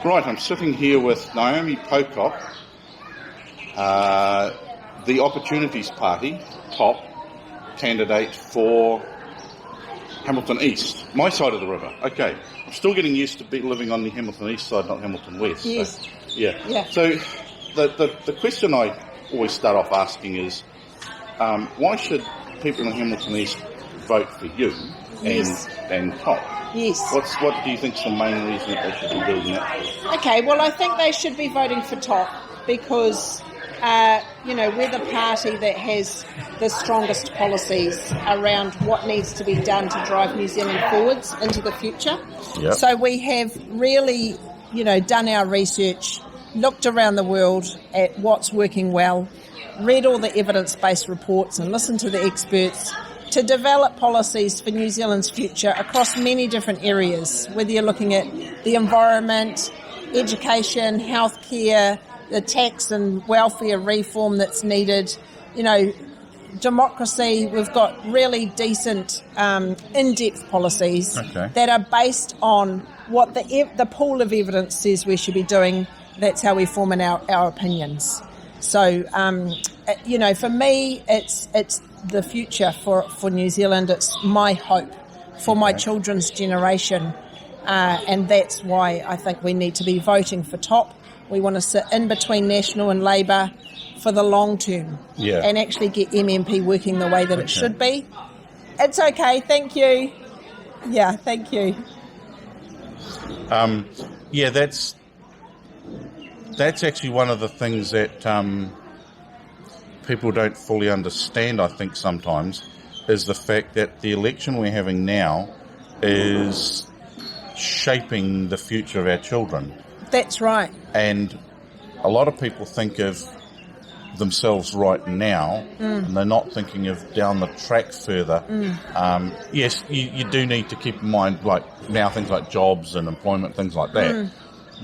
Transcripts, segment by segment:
Right, I'm sitting here with Naomi Pocock, the Opportunities Party top candidate for Hamilton East, my side of the river. Okay, I'm still getting used to living on the Hamilton East side, not Hamilton West. Yes. So, yeah. So the question I always start off asking is, why should people in Hamilton East vote for you and top? Yes. What do you think is the main reason that they should be doing that? Okay, well, I think they should be voting for top because, we're the party that has the strongest policies around what needs to be done to drive New Zealand forwards into the future. Yep. So we have really, done our research, looked around the world at what's working well, read all the evidence-based reports and listened to the experts to develop policies for New Zealand's future across many different areas, whether you're looking at the environment, education, healthcare, the tax and welfare reform that's needed, democracy. We've got really decent, in-depth policies that are based on what the pool of evidence says we should be doing. That's how we form our opinions. So, for me, it's the future for New Zealand. It's my hope for my children's generation. And that's why I think we need to be voting for top. We want to sit in between National and Labour for the long term and actually get MMP working the way that it should be. It's okay. Thank you. Yeah, thank you. That's actually one of the things that people don't fully understand, I think, sometimes, is the fact that the election we're having now is shaping the future of our children. That's right. And a lot of people think of themselves right now, and they're not thinking of down the track further. Yes, you do need to keep in mind, like now, things like jobs and employment, things like that.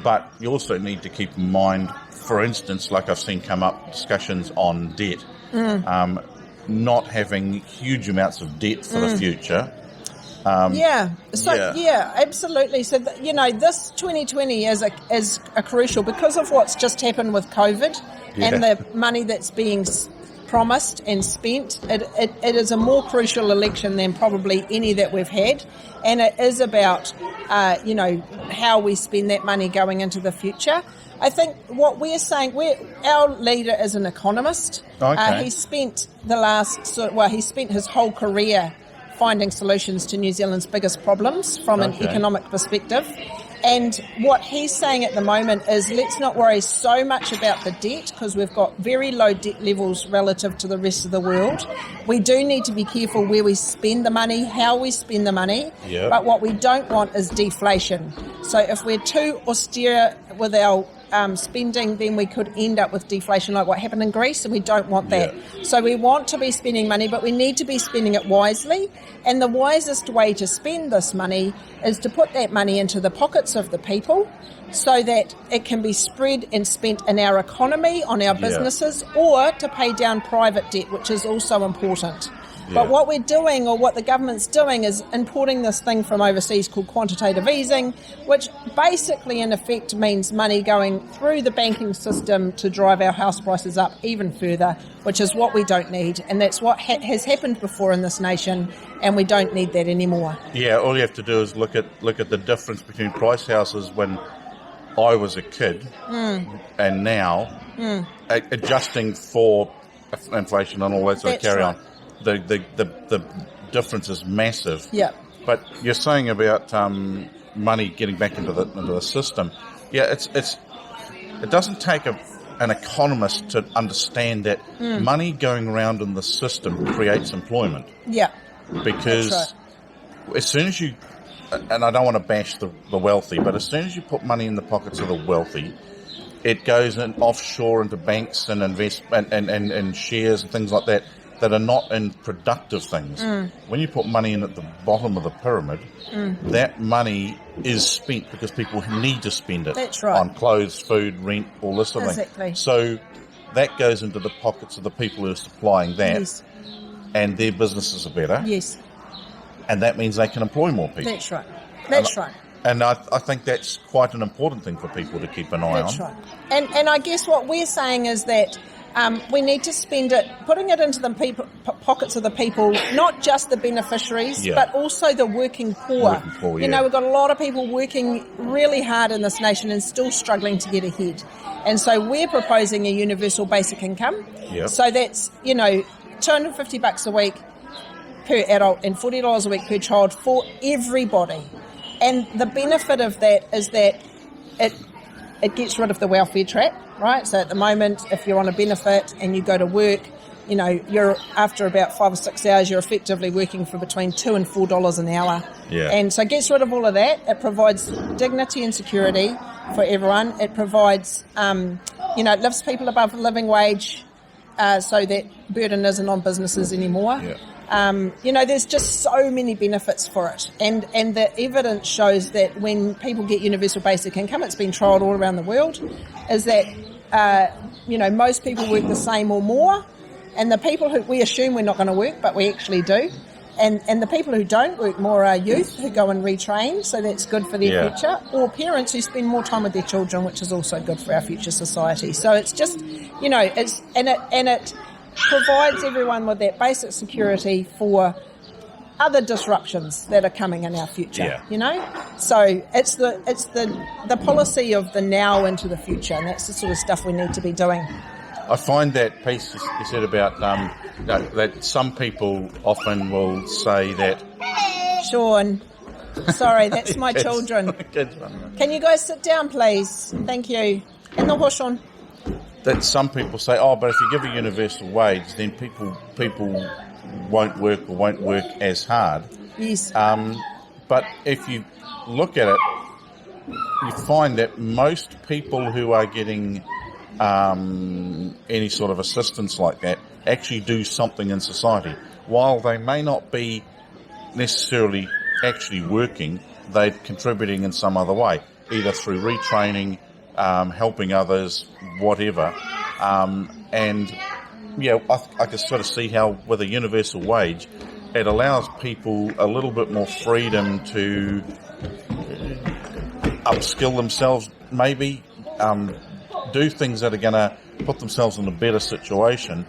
But you also need to keep in mind, for instance, like I've seen come up, discussions on debt, not having huge amounts of debt for the future. Absolutely. So, this 2020 is a crucial, because of what's just happened with COVID and the money that's being promised and spent. It is a more crucial election than probably any that we've had. And it is about, how we spend that money going into the future. I think what we're saying, our leader is an economist. He spent he spent his whole career finding solutions to New Zealand's biggest problems from an economic perspective. And what he's saying at the moment is, let's not worry so much about the debt, because we've got very low debt levels relative to the rest of the world. We do need to be careful where we spend the money, how we spend the money. But what we don't want is deflation. So if we're too austere with our spending, then we could end up with deflation like what happened in Greece, and we don't want that. So we want to be spending money, but we need to be spending it wisely. And the wisest way to spend this money is to put that money into the pockets of the people so that it can be spread and spent in our economy, on our businesses, or to pay down private debt, which is also important. But what we're doing, or what the government's doing, is importing this thing from overseas called quantitative easing, which basically in effect means money going through the banking system to drive our house prices up even further, which is what we don't need. And that's what has happened before in this nation, and we don't need that anymore. Yeah, all you have to do is look at the difference between price houses when I was a kid and now, adjusting for inflation and all that sort of carry on. The difference is massive. But you're saying about money getting back into the system. It doesn't take an economist to understand that money going around in the system creates employment. Because as soon as you, and I don't want to bash the wealthy, but as soon as you put money in the pockets of the wealthy, it goes in offshore into banks and investment and shares and things like that are not in productive things. When you put money in at the bottom of the pyramid, that money is spent because people need to spend it on clothes, food, rent, all this sort of thing. So that goes into the pockets of the people who are supplying that, and their businesses are better. And that means they can employ more people. That's right. And I think that's quite an important thing for people to keep an eye on. That's right. And I guess what we're saying is that we need to spend it, putting it into the pockets of the people, not just the beneficiaries, but also the working poor. You know, we've got a lot of people working really hard in this nation and still struggling to get ahead. And so we're proposing a universal basic income. So that's, you know, $250 a week per adult and $40 a week per child for everybody. And the benefit of that is that it gets rid of the welfare trap, right? So at the moment, if you're on a benefit and you go to work, you know, you're after about 5 or 6 hours, you're effectively working for between $2 and $4 an hour. And so it gets rid of all of that. It provides dignity and security for everyone. It provides, you know, it lifts people above the living wage so that burden isn't on businesses anymore. You know, there's just so many benefits for it. And the evidence shows that when people get universal basic income, it's been trialled all around the world, is that, you know, most people work the same or more. And the people who we assume we're not going to work, but we actually do. And the people who don't work more are youth who go and retrain, so that's good for their future, or parents who spend more time with their children, which is also good for our future society. So it's just, you know, it provides everyone with that basic security for other disruptions that are coming in our future. You know, so it's the policy of the now into the future, and that's the sort of stuff we need to be doing. I find that piece you said about that some people often will say that. Sean, sorry, that's my children. Can you guys sit down, please? Thank you. And the horse on. That some people say, oh, but if you give a universal wage, then people won't work or won't work as hard. Yes. But if you look at it, you find that most people who are getting any sort of assistance like that actually do something in society. While they may not be necessarily actually working, they're contributing in some other way, either through retraining, helping others, whatever. And yeah, I can sort of see how with a universal wage, it allows people a little bit more freedom to upskill themselves, maybe do things that are going to put themselves in a better situation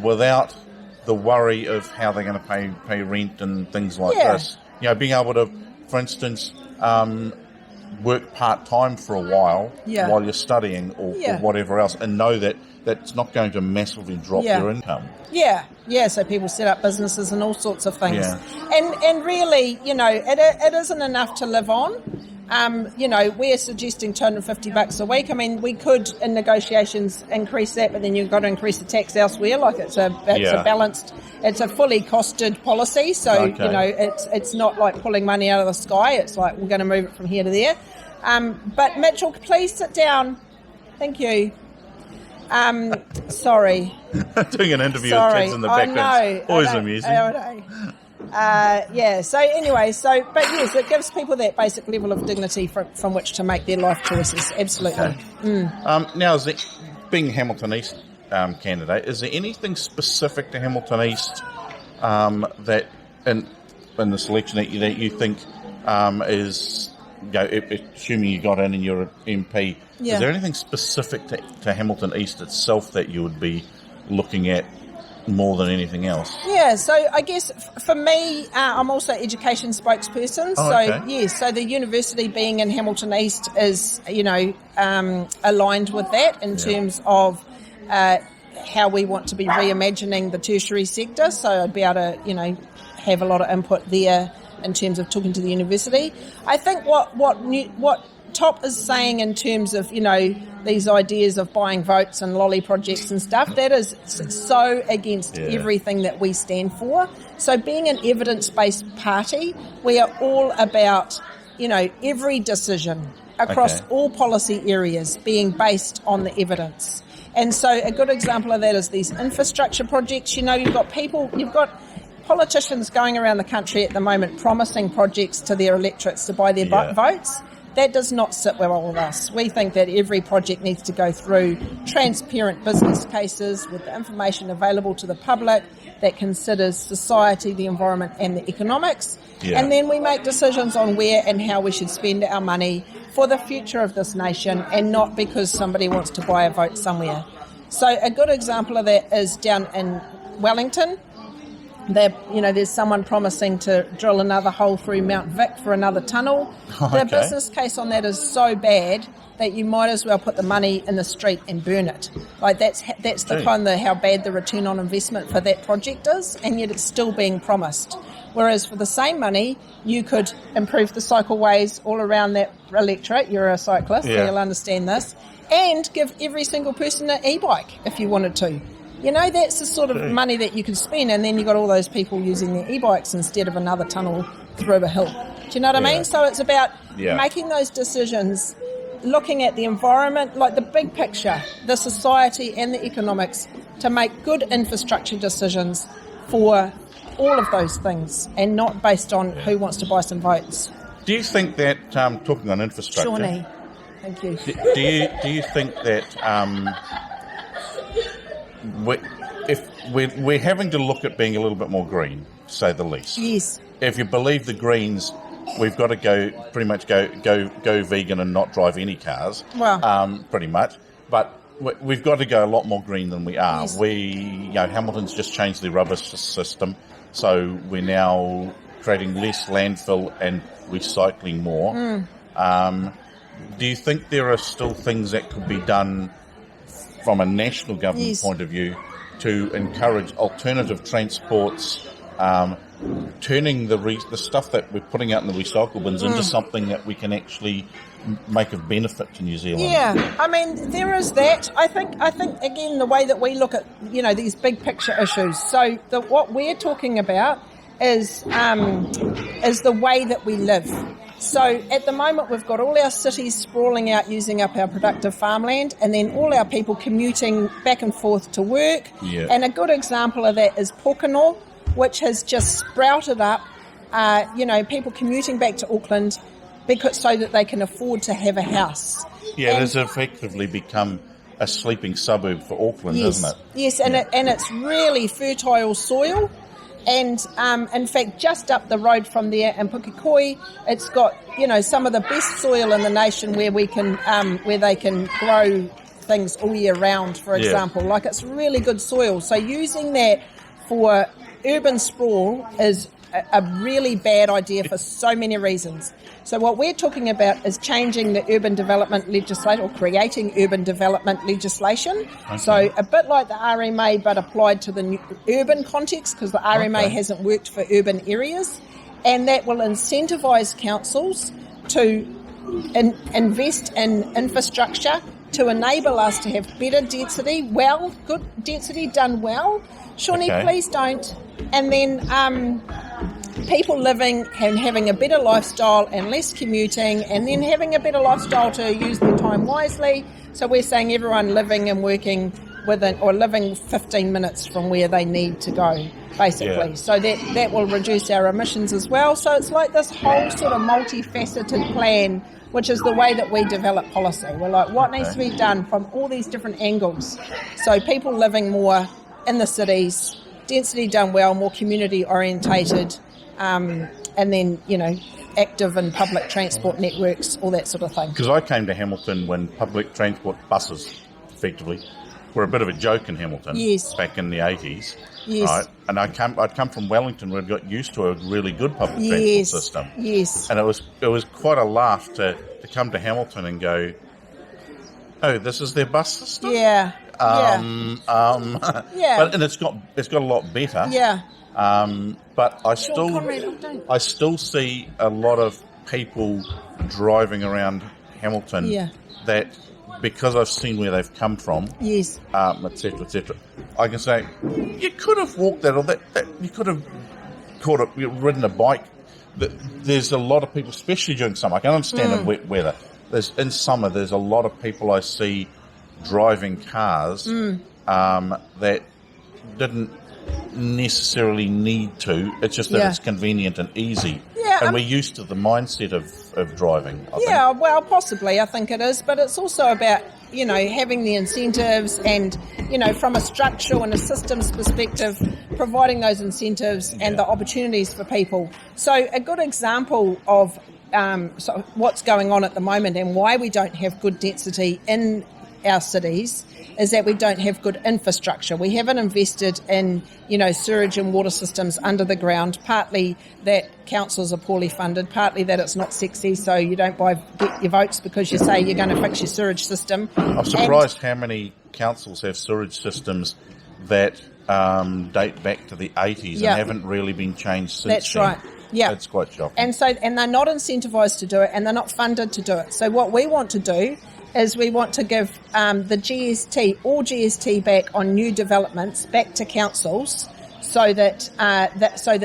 without the worry of how they're going to pay rent and things like this. You know, being able to, for instance, work part-time for a while while you're studying or whatever else, and know that that's not going to massively drop your income. So people set up businesses and all sorts of things. And really, you know, it isn't enough to live on. You know, we're suggesting $250 a week. I mean, we could, in negotiations, increase that, but then you've got to increase the tax elsewhere. Like it's a balanced, it's a fully costed policy. So, you know, it's not like pulling money out of the sky. It's like we're going to move it from here to there. But Mitchell, please sit down. Thank you. Sorry. Doing an interview with kids in the background. Always amusing. So anyway, but yes, it gives people that basic level of dignity from which to make their life choices. Absolutely. Now, being Hamilton East candidate, is there anything specific to Hamilton East that in the selection that you think is, you know, assuming you got in and you're an MP, is there anything specific to Hamilton East itself that you would be looking at more than anything else? So I guess for me, I'm also education spokesperson. So the university being in Hamilton East is, you know, aligned with that in terms of how we want to be reimagining the tertiary sector. So I'd be able to, you know, have a lot of input there in terms of talking to the university. I think what Top is saying in terms of, you know, these ideas of buying votes and lolly projects and stuff, that is so against everything that we stand for. So being an evidence-based party, we are all about, you know, every decision across all policy areas being based on the evidence. And so a good example of that is these infrastructure projects. You know, you've got politicians going around the country at the moment promising projects to their electorates to buy their votes. That does not sit well with us. We think that every project needs to go through transparent business cases with the information available to the public that considers society, the environment and the economics. Yeah. And then we make decisions on where and how we should spend our money for the future of this nation and not because somebody wants to buy a vote somewhere. So a good example of that is down in Wellington. There's someone promising to drill another hole through Mount Vic for another tunnel. Okay. The business case on that is so bad that you might as well put the money in the street and burn it. Like that's the kind of how bad the return on investment for that project is, and yet it's still being promised. Whereas for the same money, you could improve the cycleways all around that electorate. You're a cyclist, so you'll understand this, and give every single person an e-bike if you wanted to. That's the sort of money that you could spend, and then you got all those people using their e-bikes instead of another tunnel through a hill. Do you know what I mean? So it's about making those decisions, looking at the environment, like the big picture, the society and the economics, to make good infrastructure decisions for all of those things, and not based on who wants to buy some votes. Do you think that, talking on infrastructure... Shawnee, thank you. Do you think that... if we're having to look at being a little bit more green, to say the least. Yes. If you believe the Greens, we've got to go vegan and not drive any cars. Well, pretty much. But we've got to go a lot more green than we are. Yes. Hamilton's just changed their rubbish system, so we're now creating less landfill and recycling more. Do you think there are still things that could be done from a national government point of view to encourage alternative transports, turning the stuff that we're putting out in the recycle bins into something that we can actually make of benefit to New Zealand? Yeah, I mean, there is that. I think again, the way that we look at, these big picture issues. So what we're talking about is the way that we live. So at the moment, we've got all our cities sprawling out, using up our productive farmland, and then all our people commuting back and forth to work. Yeah. And a good example of that is Pocock, which has just sprouted up, people commuting back to Auckland so that they can afford to have a house. Yeah, it has effectively become a sleeping suburb for Auckland, isn't it? Yes, and it's really fertile soil. And in fact, just up the road from there in Pukekohe, it's got some of the best soil in the nation where they can grow things all year round. For example, like it's really good soil. So using that for urban sprawl is a really bad idea for so many reasons. So what we're talking about is changing the urban development legislation, or creating urban development legislation. Okay. So a bit like the RMA, but applied to the urban context, because the RMA hasn't worked for urban areas. And that will incentivise councils to invest in infrastructure to enable us to have better density, good density done well. Shawnee, please don't. And then people living and having a better lifestyle and less commuting, and then having a better lifestyle to use their time wisely. So we're saying everyone living and working living 15 minutes from where they need to go, basically. Yeah. So that will reduce our emissions as well. So it's like this whole sort of multifaceted plan, which is the way that we develop policy. We're like, what needs to be done from all these different angles? So people living more in the cities, density done well, more community orientated, and then, active in public transport networks, all that sort of thing. Because I came to Hamilton when public transport buses, effectively, were a bit of a joke in Hamilton back in the 80s. Yes. Right? And I'd come from Wellington, where I'd got used to a really good public transport system. Yes. And it was quite a laugh to come to Hamilton and go, oh, this is their bus system? Yeah. But it's got a lot better. Yeah. But I still see a lot of people driving around Hamilton that, because I've seen where they've come from, et cetera, I can say, you could have walked that, or that you could have ridden a bike. There's a lot of people, especially during summer. I can understand in wet weather. In summer, there's a lot of people I see driving cars that didn't necessarily need to. It's just that it's convenient and easy. Yeah, and we're used to the mindset of driving, I think. Well, possibly, I think it is. But it's also about, having the incentives and, from a structural and a systems perspective, providing those incentives and the opportunities for people. So a good example of what's going on at the moment and why we don't have good density in our cities is that we don't have good infrastructure. We haven't invested in, sewage and water systems under the ground, partly that councils are poorly funded, partly that it's not sexy, so you don't get your votes because you say you're going to fix your sewage system. I'm surprised how many councils have sewage systems that date back to the 80s and haven't really been changed since That's then. right. Yeah. That's quite shocking. And they're not incentivised to do it, and they're not funded to do it. So what we want to do is we want to give the GST back on new developments back to councils, so that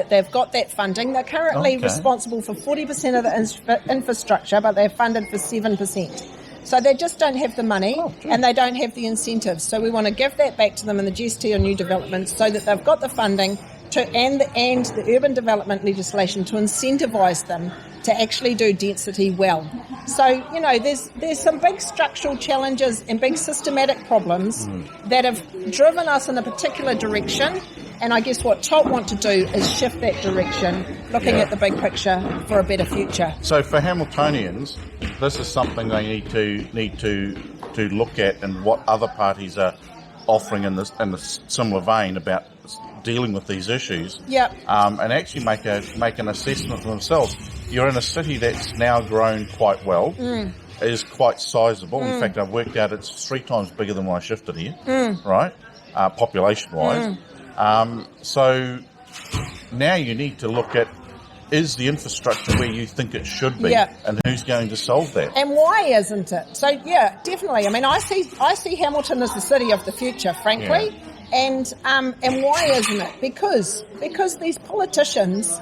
they've got that funding. They're currently responsible for 40% of the infrastructure, but they're funded for 7%. So they just don't have the money and they don't have the incentives. So we want to give that back to them in the GST on new developments, so that they've got the funding and the urban development legislation to incentivise them to actually do density well. So, there's some big structural challenges and big systematic problems that have driven us in a particular direction. And I guess what TOP want to do is shift that direction, looking at the big picture for a better future. So for Hamiltonians, this is something they need to look at, and what other parties are offering in a similar vein about dealing with these issues. And actually make an assessment for themselves. You're in a city that's now grown quite well, is quite sizable. In fact, I've worked out it's 3 times bigger than when I shifted here, right? Population-wise. So now you need to look at, is the infrastructure where you think it should be, and who's going to solve that? And why isn't it? So definitely. I mean, I see Hamilton as the city of the future, frankly. And why isn't it? Because these politicians,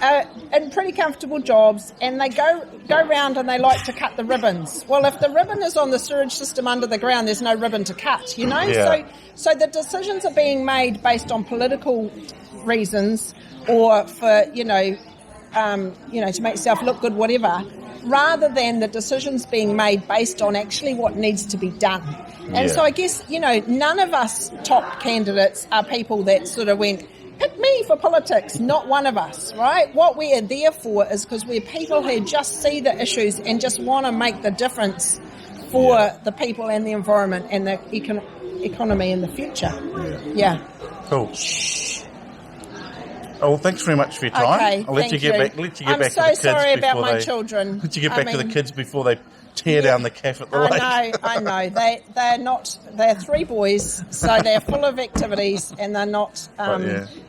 are in pretty comfortable jobs, and they go round and they like to cut the ribbons. Well, if the ribbon is on the sewage system under the ground, there's no ribbon to cut, So the decisions are being made based on political reasons, or for to make yourself look good, whatever, rather than the decisions being made based on actually what needs to be done. And so I guess, none of us top candidates are people that sort of went, pick me for politics, not one of us, right? What we are there for is because we're people who just see the issues and just want to make the difference for the people and the environment and the economy in the future. Cool. Oh, well, thanks very much for your time. Okay, I'll let you get back to the kids. I'm so sorry about my children. Let you get back to the kids before they tear down the calf at the lake. I know. They're 3 boys, so they're full of activities, and they're not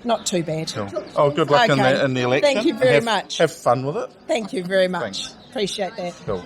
not too bad. Cool. Oh, good luck in the election. Thank you very much. Have fun with it. Thank you very much. Thanks. Appreciate that. Cool.